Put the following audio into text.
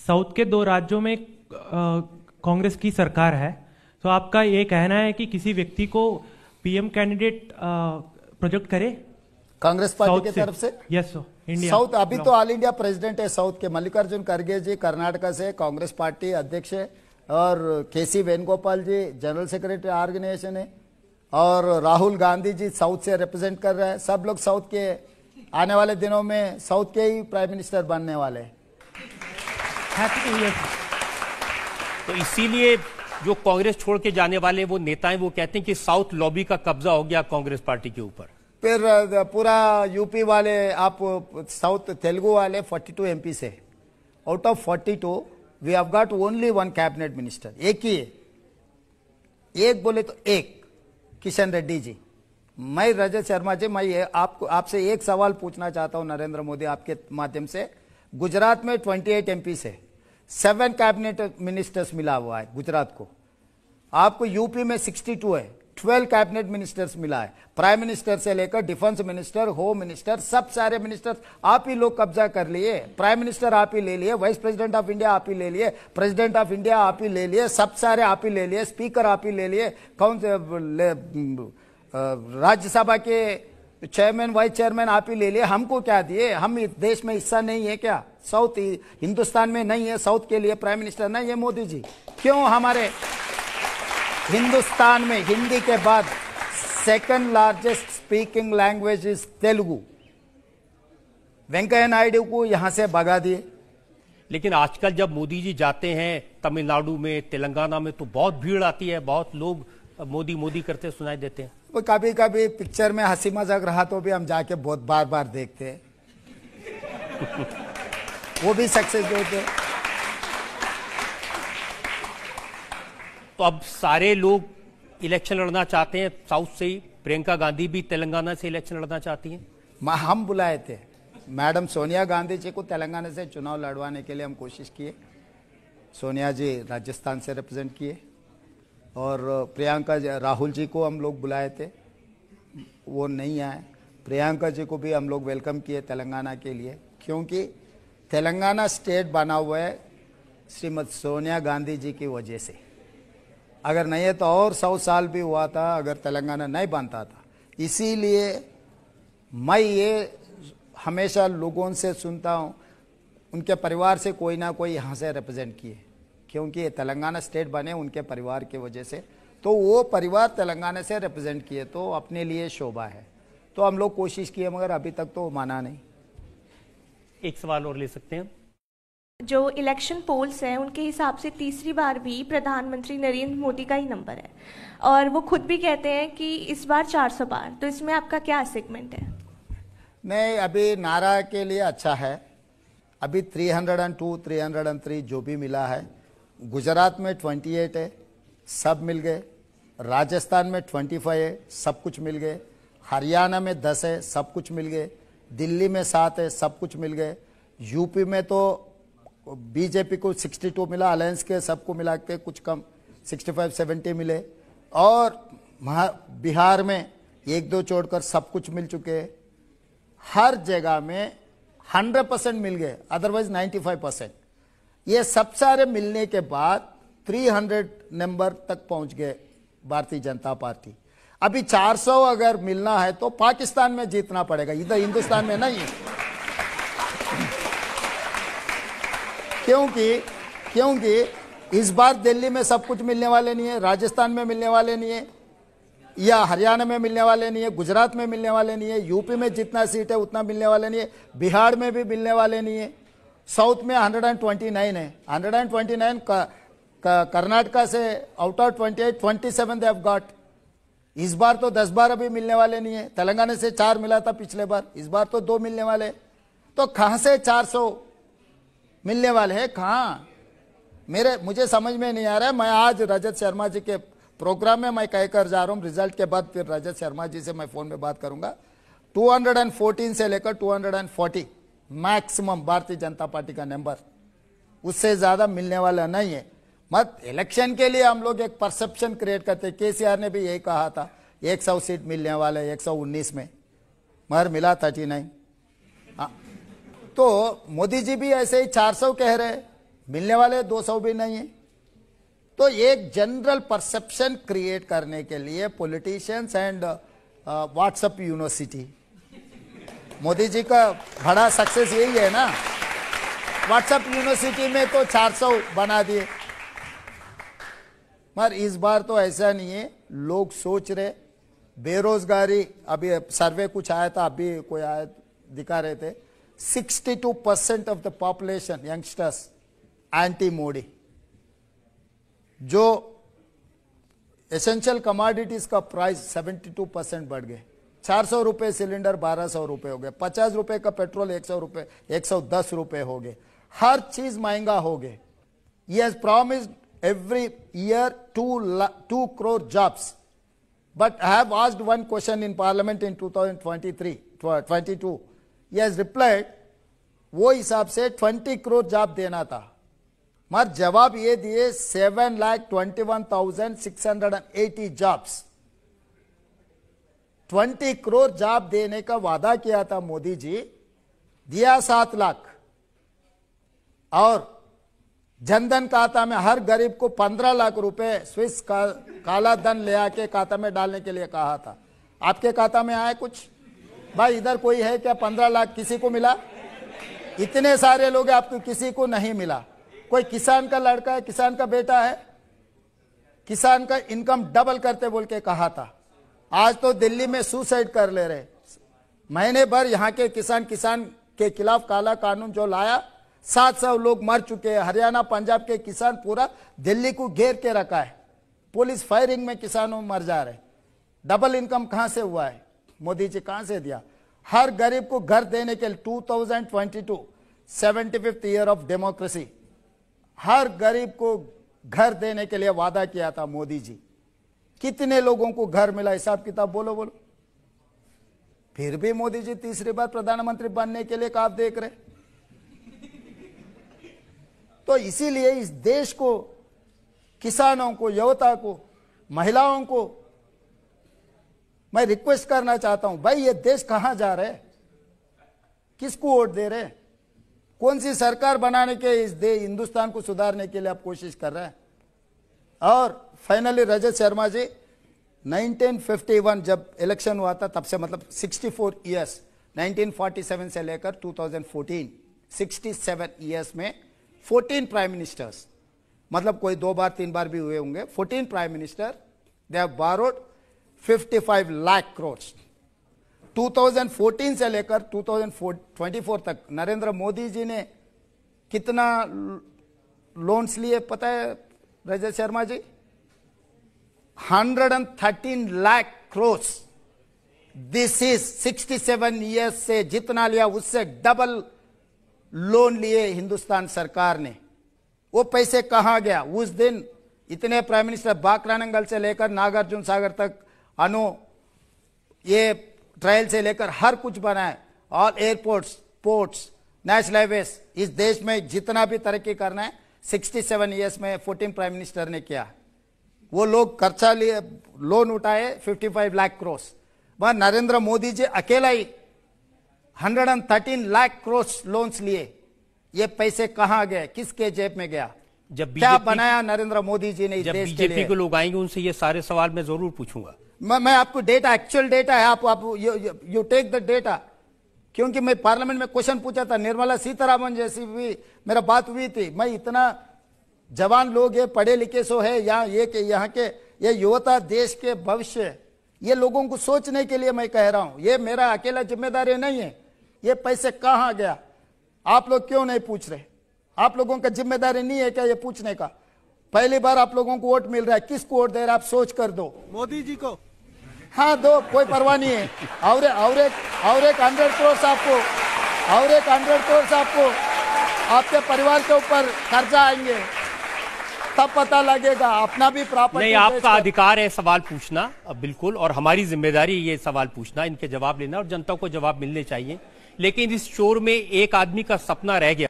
South के दो राज्यों में कांग्रेस की सरकार है, तो आपका ये कहना है कि किसी व्यक्ति को पीएम कैंडिडेट प्रोजेक्ट करे कांग्रेस पार्टी की तरफ से? यस सर, इंडिया साउथ अभी तो ऑल इंडिया प्रेसिडेंट है साउथ के मल्लिकार्जुन खड़गे जी कर्नाटका से कांग्रेस पार्टी अध्यक्ष है, और केसी वेणुगोपाल जी जनरल सेक्रेटरी ऑर्गेनाइजेशन है, और राहुल गांधी जी साउथ से रिप्रेजेंट कर रहे हैं। सब लोग साउथ के आने वाले दिनों में साउथ के ही प्राइम मिनिस्टर बनने वाले हैं। तो इसीलिए जो कांग्रेस छोड़ के जाने वाले वो नेता हैं, वो कहते हैं कि साउथ लॉबी का कब्जा हो गया कांग्रेस पार्टी के ऊपर। फिर पूरा यूपी वाले, आप साउथ तेलुगु वाले 42 एमपी से, out of 42 we have got only one cabinet minister, एक ही है। एक बोले तो एक किशन रेड्डी जी। मैं रजत शर्मा जी, मैं आपसे एक सवाल पूछना चाहता हूं नरेंद्र मोदी आपके माध्यम से। गुजरात में 28 एमपी से 7 कैबिनेट मिनिस्टर्स मिला हुआ है गुजरात को, आपको यूपी में 62 है, 12 कैबिनेट मिनिस्टर्स मिला है। प्राइम मिनिस्टर से लेकर डिफेंस मिनिस्टर, होम मिनिस्टर, सब सारे मिनिस्टर्स आप ही लोग कब्जा कर लिए। प्राइम मिनिस्टर आप ही ले लिए, वाइस प्रेसिडेंट ऑफ इंडिया आप ही ले लिए, प्रेसिडेंट ऑफ इंडिया आप ही ले लिए, सब सारे आप ही ले लिए, स्पीकर आप ही ले लिए, कौन से राज्यसभा के चेयरमैन वाइस चेयरमैन आप ही ले लिए। हमको क्या दिए? हम इस देश में हिस्सा नहीं है क्या? साउथ हिंदुस्तान में नहीं है? साउथ के लिए प्राइम मिनिस्टर नहीं है मोदी जी? क्यों हमारे हिंदुस्तान में हिंदी के बाद second largest speaking language is Telugu? Venkaiah Naidu को यहां से भगा दिए। लेकिन आजकल जब मोदी जी जाते हैं तमिलनाडु में, तेलंगाना में, तो बहुत भीड़ आती है, बहुत लोग मोदी मोदी करते सुनाई देते हैं। वो कभी कभी पिक्चर में हंसी मजाक रहा तो भी हम जाके बहुत बार बार देखते हैं। वो भी सक्सेस होते हैं। तो अब सारे लोग इलेक्शन लड़ना चाहते हैं साउथ से ही। प्रियंका गांधी भी तेलंगाना से इलेक्शन लड़ना चाहती हैं। हम बुलाए थे मैडम सोनिया गांधी जी को तेलंगाना से चुनाव लड़वाने के लिए, हम कोशिश किए। सोनिया जी राजस्थान से रिप्रेजेंट किए, और प्रियंका राहुल जी को हम लोग बुलाए थे, वो नहीं आए। प्रियंका जी को भी हम लोग वेलकम किए तेलंगाना के लिए, क्योंकि तेलंगाना स्टेट बना हुआ है श्रीमती सोनिया गांधी जी की वजह से। अगर नहीं है तो और 100 साल भी हुआ था अगर तेलंगाना नहीं बनता था। इसीलिए मैं ये हमेशा लोगों से सुनता हूँ, उनके परिवार से कोई ना कोई यहाँ से रिप्रेजेंट किए, क्योंकि ये तेलंगाना स्टेट बने उनके परिवार की वजह से। तो वो परिवार तेलंगाना से रिप्रेजेंट किए, तो अपने लिए शोभा है। तो हम लोग कोशिश किए, मगर अभी तक तो माना नहीं। एक सवाल और ले सकते हैं। जो इलेक्शन पोल्स हैं उनके हिसाब से तीसरी बार भी प्रधानमंत्री नरेंद्र मोदी का ही नंबर है, और वो खुद भी कहते हैं कि इस बार 400 पार। तो इसमें आपका क्या सेगमेंट है? नहीं, अभी नारा के लिए अच्छा है। अभी 302, 303 जो भी मिला है। गुजरात में 28 है, सब मिल गए। राजस्थान में 25 है, सब कुछ मिल गए। हरियाणा में 10 है, सब कुछ मिल गए। दिल्ली में 7 है, सब कुछ मिल गए। यूपी में तो बीजेपी को 62 मिला, अलायंस के सबको मिला के कुछ कम 65-70 मिले। और बिहार में 1-2 छोड़कर सब कुछ मिल चुके हैं। हर जगह में 100% मिल गए, अदरवाइज 95%। ये सब सारे मिलने के बाद 300 नंबर तक पहुंच गए भारतीय जनता पार्टी। अभी 400 अगर मिलना है तो पाकिस्तान में जीतना पड़ेगा, इधर हिंदुस्तान में नहीं है। क्योंकि इस बार दिल्ली में सब कुछ मिलने वाले नहीं है, राजस्थान में मिलने वाले नहीं है, या हरियाणा में मिलने वाले नहीं है, गुजरात में मिलने वाले नहीं है, यूपी में जितना सीट है उतना मिलने वाले नहीं है, बिहार में भी मिलने वाले नहीं है। साउथ में 129 है, 129 कर्नाटका से out of 28, 27 they have got. इस बार तो 10-12 भी मिलने वाले नहीं है। तेलंगाना से 4 मिला था पिछले बार, इस बार तो 2 मिलने वाले। तो कहां से 400 मिलने वाले हैं? कहां? मुझे समझ में नहीं आ रहा है। मैं आज रजत शर्मा जी के प्रोग्राम में मैं कहकर जा रहा हूं, रिजल्ट के बाद फिर रजत शर्मा जी से मैं फोन में बात करूंगा। 214 से लेकर 240 मैक्सिमम भारतीय जनता पार्टी का नंबर, उससे ज्यादा मिलने वाला नहीं है। मत इलेक्शन के लिए हम लोग एक परसेप्शन क्रिएट करते। केसीआर ने भी यही कहा था 100 सीट मिलने वाले 119 में, मगर मिला 39। तो मोदी जी भी ऐसे ही 400 कह रहे, मिलने वाले 200 भी नहीं है। तो एक जनरल परसेप्शन क्रिएट करने के लिए politicians and WhatsApp university, Modi ji का बड़ा सक्सेस यही है ना। व्हाट्सएप यूनिवर्सिटी में तो 400 बना दिए, मगर इस बार तो ऐसा नहीं है। लोग सोच रहे बेरोजगारी, अभी सर्वे कुछ आया था, अभी कोई आया दिखा रहे थे, 62% of the population youngsters anti Modi. जो एसेंशियल कमोडिटीज का प्राइस 72% बढ़ गए। 400 रुपए सिलेंडर 1200 रुपए हो गए, 50 रुपए का पेट्रोल 100 रुपए 110 रुपए हो गए, हर चीज महंगा हो गए। He has promised every year 2 crore jobs. But I have asked one question in parliament in 2022. He has replied, वो हिसाब से 20 crore जॉब देना था, मगर जवाब ये दिए 7,21,680 जॉब्स। 20 करोड़ जॉब देने का वादा किया था मोदी जी, दिया 7 लाख। और जनधन खाता में हर गरीब को 15 लाख रुपए स्विस काला धन ले आके खाता में डालने के लिए कहा था। आपके खाता में आया कुछ? भाई इधर कोई है क्या 15 लाख किसी को मिला? इतने सारे लोग आपको किसी को नहीं मिला। कोई किसान का लड़का है, किसान का बेटा है, किसान का इनकम डबल करते बोल के कहा था। आज तो दिल्ली में सुसाइड कर ले रहे। महीने भर यहाँ के किसान के खिलाफ काला कानून जो लाया, 700 लोग मर चुके हैं। हरियाणा पंजाब के किसान पूरा दिल्ली को घेर के रखा है। पुलिस फायरिंग में किसानों मर जा रहे। डबल इनकम कहां से हुआ है? मोदी जी कहां से दिया? हर गरीब को घर देने के लिए 2022 75th ईयर ऑफ डेमोक्रेसी, हर गरीब को घर देने के लिए वादा किया था मोदी जी। कितने लोगों को घर मिला? हिसाब किताब बोलो बोलो। फिर भी मोदी जी तीसरी बार प्रधानमंत्री बनने के लिए आप देख रहे। तो इसीलिए इस देश को, किसानों को, युवता को, महिलाओं को मैं रिक्वेस्ट करना चाहता हूं, भाई ये देश कहां जा रहे? किसको वोट दे रहे? कौन सी सरकार बनाने के इस हिंदुस्तान को सुधारने के लिए आप कोशिश कर रहे हैं? और फाइनली रजत शर्मा जी, 1951 जब इलेक्शन हुआ था, तब से मतलब 64 ईयर्स, 1947 से लेकर 2014, 67 ईयर्स में 14 प्राइम मिनिस्टर्स, मतलब कोई 2 बार 3 बार भी हुए होंगे, 14 prime minister, they have borrowed 55 lakh crore. 2014 से लेकर 2024 तक नरेंद्र मोदी जी ने कितना लोन्स लिए पता है Rajat Sharma ji? 113 lakh crore. This is 67 years से जितना लिया उससे डबल लोन लिए हिंदुस्तान सरकार ने। वो पैसे कहां गया? उस दिन इतने प्राइम मिनिस्टर, बाकरानंगल से लेकर नागार्जुन सागर तक, ये ट्रायल से लेकर हर कुछ बनाए। All airports, ports, national highways, इस देश में जितना भी तरक्की करना है 67 ईयर्स में 14 प्राइम मिनिस्टर ने किया। वो लोग खर्चा लिए, लोन उठाए 55 लाख करोड़। वह नरेंद्र मोदी जी अकेला ही 113 लाख करोड़ लोन्स लिए। ये पैसे कहां गए? किसके जेब में गया? जब क्या बनाया नरेंद्र मोदी जी ने इस देश के लिए? बीजेपी के लोग आएंगे उनसे ये सारे सवाल मैं जरूर पूछूंगा। मैं आपको डेटा, एक्चुअल डेटा है, आप यू टेक द डेटा। क्योंकि मैं पार्लियामेंट में क्वेश्चन पूछा था, निर्मला सीतारामन जैसी भी मेरा बात हुई थी। मैं इतना जवान लोग है, पढ़े लिखे सो है, यहाँ के ये युवता देश के भविष्य, ये लोगों को सोचने के लिए मैं कह रहा हूं। ये मेरा अकेला जिम्मेदारी नहीं है। ये पैसे कहां गया? आप लोग क्यों नहीं पूछ रहे? आप लोगों का जिम्मेदारी नहीं है क्या ये पूछने का? पहली बार आप लोगों को वोट मिल रहा है, किसको वोट दे रहे हैं? आप सोच कर दो। मोदी जी को। हाँ दो, कोई परवाह नहीं है। और एक 100 करोड़ आपको, और एक 100 करोड़ आपको आपके परिवार के ऊपर कर्जा आएंगे, तब पता लगेगा। अपना भी प्रॉपर्टी नहीं, आपका अधिकार है सवाल पूछना, बिल्कुल, और हमारी जिम्मेदारी ये सवाल पूछना, इनके जवाब लेना, और जनता को जवाब मिलने चाहिए। लेकिन इस शोर में एक आदमी का सपना रह गया।